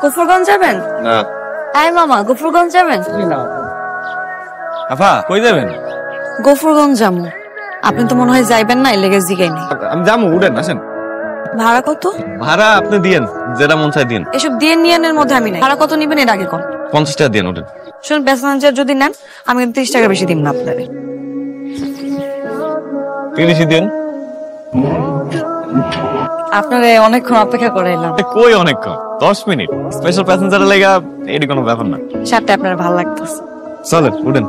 গফরগঞ্জ যাবেন? না। আয় মামা, গফরগঞ্জ যাবেন? আফা কই যাবেন? গফরগঞ্জ যাবো। আপনি তো মনে হয় যাইবেন না, লেগে জিগাইনি। আমি যাবো, উঠেন আসেন। ভাড়া কত? ভাড়া আপনি দিয়েন, যেটা মন চাই দিন। এসব দিয়ে নিয়ানের মধ্যে আমি নাই। ভাড়া কত নিবেন এর আগে কোন? 50 টাকা দিন, উঠেন। শুনুন, প্যাসেঞ্জার যদি নেন আমি কিন্তু 30 টাকা বেশি দিব না আপনারে। 30 দিন। আপনারে অনেকক্ষণ অপেক্ষা করাইলাম। কই অনেকক্ষণ? 10 মিনিট। স্পেশাল প্যাসেঞ্জারের লাগা এটি কোনো ব্যাপার না। শার্টটা আপনার ভালো লাগতেছে। চলেন উঠেন।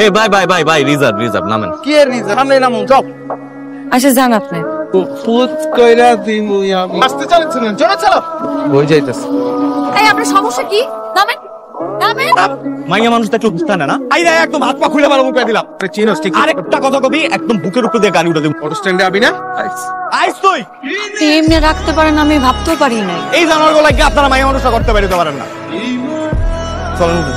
এই bye bye bye bye, reserve reserve, নামেন। কি এর রিজার্ভ? আমি নামুন, যাও। আচ্ছা যান আপনি। পুত কইরা দিমু আমি। আসতে চালাচ্ছেন, জোরে চালাও। বই যাইতেছে। এই আপনার সমস্যা কি? নামেন নামেন। মাইয়া মানুষ তো একটু বুঝতে না। আইরা একদম হাত পা খুলে ভালো মুখে দিলাম। তুই চিনোস ঠিক? আরেকটা কথা কবি, একদম বুকের উপর দিয়ে গাড়ি উঠে দেব। অটো স্ট্যান্ডে আবি না? আইস তুই। এমনি রাখতে পারেন, আমি ভাবতেও পারি নাই। এই জানোয়ার গুলো কি আপনারা মাইয়া মানুষটা করতে পারিতে পারেন না? চলেন উঠুন।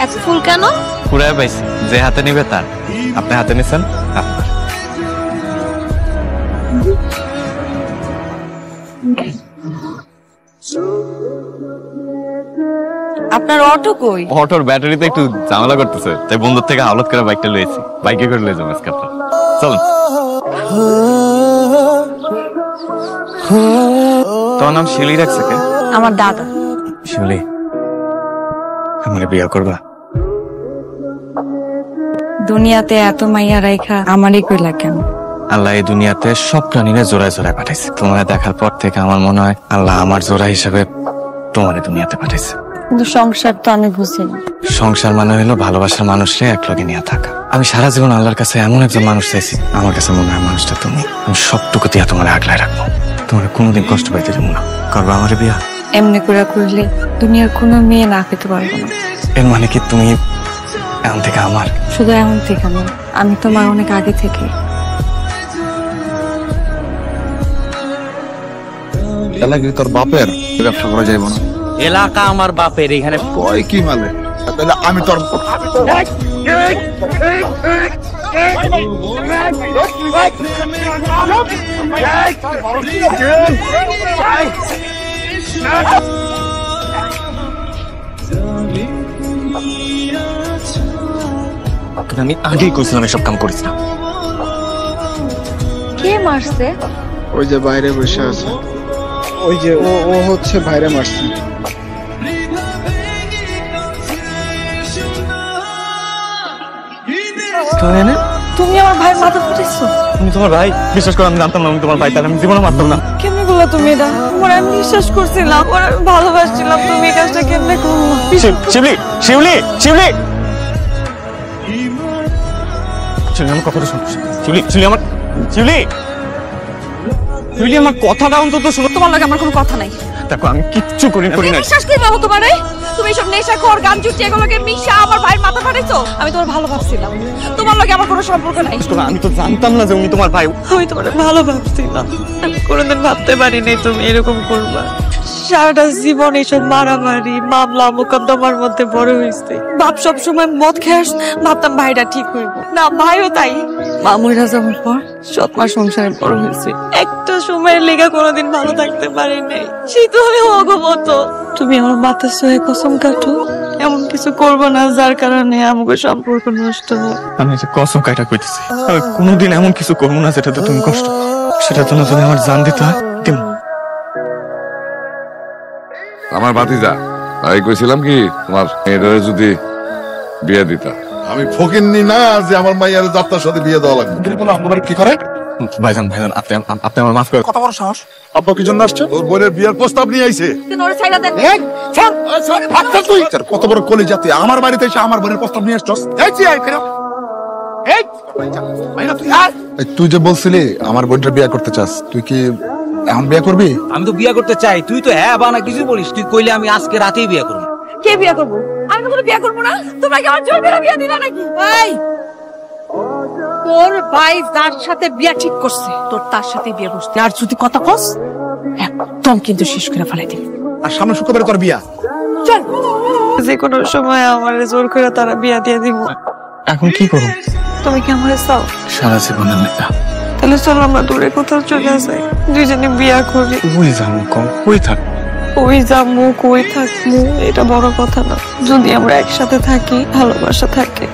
এত ফুল কেন? পুরাই পাইছি, যে হাতে নিবে তার। আপনি হাতে নিছেন আপনার। আপনার অটো কই? অটোর ব্যাটারিতে একটু ঝামেলা করতেছে, তাই বন্ধুর থেকে হাওলাত করে বাইকটা লয়েছি। বাইকে করে লয়ে যাবো আজকে আপনার। চলুন। তোমার নাম শিউলি রাখছে কে? আমার দাদা। শিউলি, আমার বিয়ে করবা? দুনিয়াতে এত মাইয়া রাইখা আমারই কইলা কেন? আল্লাহ এই দুনিয়াতে সব প্রাণীরা জোড়ায় জোড়ায় পাঠাইছে। তোমার দেখার পর থেকে আমার মনে হয় আল্লাহ আমার জোড়া হিসাবে তোমার দুনিয়াতে পাঠাইছে। কিন্তু সংসার তো আমি বুঝি না। সংসার মানে হলো ভালোবাসার মানুষরে একলগে নিয়ে থাকা। আমি সারা জীবন আল্লাহর কাছে এমন একজন মানুষ চাইছি, আমার কাছে মনে হয় মানুষটা তুমি। আমি সবটুকু দিয়া তোমার আগলায় রাখবো, তোমার কোনোদিন কষ্ট পাইতে দেবো না। করবা আমার বিয়া? এমনি করে করলে দুনিয়ার কোনো মেয়ে না পেতে পারবো না। এর মানে কি তুমি এখন থেকে আমার? শুধু এখন থেকে না, আমি তোমার অনেক আগে থেকে। এলাকায় তোর বাপের ব্যবসা করা যাইব না। এলাকা আমার বাপের, এখানে কয় কি মানে? তাহলে আমি তোর আমি আগেই কইছিলাম এসব কাম করিস না। কে মারছে? ওই যে বাইরে বসে আছে, ওই যে ও হচ্ছে বাইরে মারছে। তুমি আমার ভাই মাথা ফুটেছো? তুমি তোমার ভাই? বিশ্বাস করো আমি জানতাম না আমি তোমার ভাই, তাহলে আমি জীবনে মারতাম না। কেমনে বললা তুমি এটা? তোমার আমি বিশ্বাস করছিলাম, ওর আমি ভালোবাসছিলাম, তুমি এই কাজটা কেমনে করলা? শিউলি শিউলি শিউলি শিউলি, আমার কথাটা শোনো। শিউলি শিউলি আমার শিউলি শিউলি আমার কথাটা অন্তত শোনো। তোমার লাগে আমার কোনো কথা নাই। দেখো আমি কিচ্ছু করি না। বিশ্বাস কি বাবু তোমারে? তুমি সব নেশাখোর গান চুটি এগুলোকে মিশা আমার ভাইয়ের মাথা ফাটাইছো। আমি তোমার ভালো ভাবছিলাম, তোমার লগে আমার কোনো সম্পর্ক নাই। আমি তো জানতাম না যে উনি তোমার ভাই। আমি তোমার ভালো ভাবছিলাম, আমি কোনোদিন ভাবতে পারিনি তুমি এরকম করবা। সারাটা জীবন এইসব মারামারি মামলা মোকদ্দমার মধ্যে বড় হয়েছে। বাপ সবসময় মদ খেয়ে ভাবতাম ভাইটা ঠিক হইব না, ভাইও তাই। মামুরা যাওয়ার পর সৎমা সংসারে বড় হয়েছে, একটা সময়ের লেগে কোনোদিন ভালো থাকতে পারি নাই। সেই তো আমি অগমত। তুমি আমার মাথা সহে কসম কাটো, এমন কিছু করবো না যার কারণে আমাকে সম্পর্ক নষ্ট হয়। আমি যে কসম কাটা কইতেছি, আমি কোনোদিন এমন কিছু করবো না যেটাতে তুমি কষ্ট, সেটার জন্য যদি আমার জান দিতে হয় দিম। আমার ভাতিজা, আমি কইছিলাম কি তোমার মেয়েটারে যদি বিয়ে দিতা। আমি ফকিন্নি না যে আমার মাইয়ার যাত্রার সাথে বিয়ে দেওয়া লাগবে। আপনার কি করে? ভাইজান ভাইজান আপনি আমার মাফ করে। কত বড় সাহস! আব্বা কি জন্য আসছে? ওর বোনের বিয়ের প্রস্তাব নিয়ে আইছে। কত বড় কলি জাতি, আমার বাড়িতে এসে আমার বোনের প্রস্তাব নিয়ে আসছস। তুই যে বলছিলি আমার বোনটার বিয়ে করতে চাস, তুই কি এখন বিয়ে করবি? আমি তো বিয়ে করতে চাই, তুই তো হ্যাঁ বা না কিছু বলিস। তুই কইলে আমি আজকে রাতেই বিয়ে করবো। কে বিয়ে করবো? আমি তো কোনো বিয়ে করবো না। তোমরা কি আমার জোর করে বিয়ে দিলা নাকি? ভাই, তোর ভাই যার সাথে বিয়ে ঠিক করছে তোর তার সাথে বিয়ে বসতে। আর যদি কথা কস একদম কিন্তু শেষ করে ফেলাই দিবি। আর সামনে শুক্রবারে তোর বিয়া। চল, যে কোনো সময় আমার জোর করে তারা বিয়ে দিয়ে দিব। এখন কি করব? তুমি কি আমার চাও? সারা জীবনের নেতা। তাহলে চলো আমরা দূরে কোথাও চলে যাই, দুজনে বিয়া করি। কই যাবো কম, কই থাক? কই যাবো কই থাকবো এটা বড় কথা না, যদি আমরা একসাথে থাকি, ভালোবাসা থাকে।